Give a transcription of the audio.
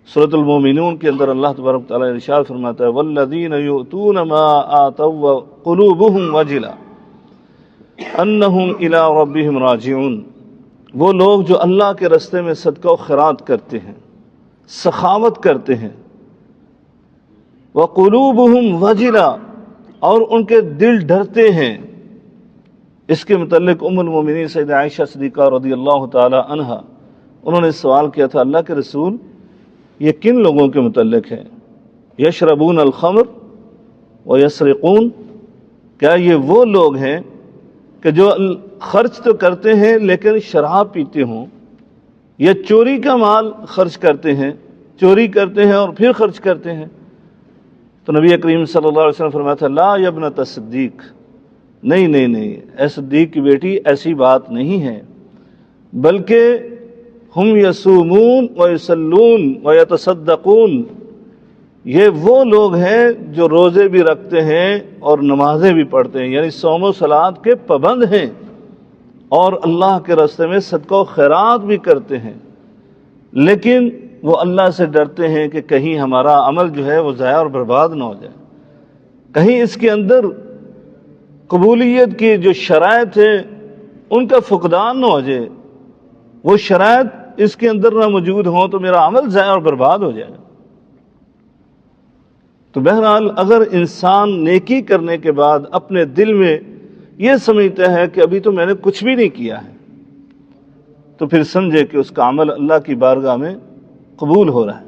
سورۃ المومنون کے اندر اللہ تبارک تعالیٰ ارشاد فرماتا ہے والذین یؤتون ما آتوا وقلوبہم وجلہ انہم الی ربہم راجعون، وہ لوگ جو اللہ کے راستے میں صدقہ و خیرات کرتے ہیں، سخاوت کرتے ہیں، وقلوبہم وجلہ، اور ان کے دل ڈرتے ہیں۔ اس کے متعلق ام المومنین سیدہ عائشہ صدیقہ رضی اللہ تعالی عنہا انہوں نے سوال کیا تھا، اللہ کے رسول یہ کن لوگوں کے متعلق ہے؟ یشربون الخمر ویسرقون، کیا یہ وہ لوگ ہیں کہ جو خرچ تو کرتے ہیں لیکن شراب پیتے ہوں، یا چوری کا مال خرچ کرتے ہیں، چوری کرتے ہیں اور پھر خرچ کرتے ہیں؟ تو نبی کریم صلی اللہ علیہ وسلم فرمایا تھا لا یا ابنۃ صدیق، نہیں نہیں نہیں اے صدیق کی بیٹی، ایسی بات نہیں ہے، بلکہ ہم یصومون ویصلون ویتصدقون، یہ وہ لوگ ہیں جو روزے بھی رکھتے ہیں اور نمازیں بھی پڑھتے ہیں، یعنی صوم و صلات کے پابند ہیں، اور اللہ کے راستے میں صدقہ و خیرات بھی کرتے ہیں، لیکن وہ اللہ سے ڈرتے ہیں کہ کہیں ہمارا عمل جو ہے وہ ضائع اور برباد نہ ہو جائے، کہیں اس کے اندر قبولیت کی جو شرائط ہیں ان کا فقدان نہ ہو جائے، وہ شرائط اس کے اندر نہ موجود ہوں تو میرا عمل ضائع اور برباد ہو جائے۔ تو بہرحال اگر انسان نیکی کرنے کے بعد اپنے دل میں یہ سمجھتا ہے کہ ابھی تو میں نے کچھ بھی نہیں کیا ہے، تو پھر سمجھے کہ اس کا عمل اللہ کی بارگاہ میں قبول ہو رہا ہے۔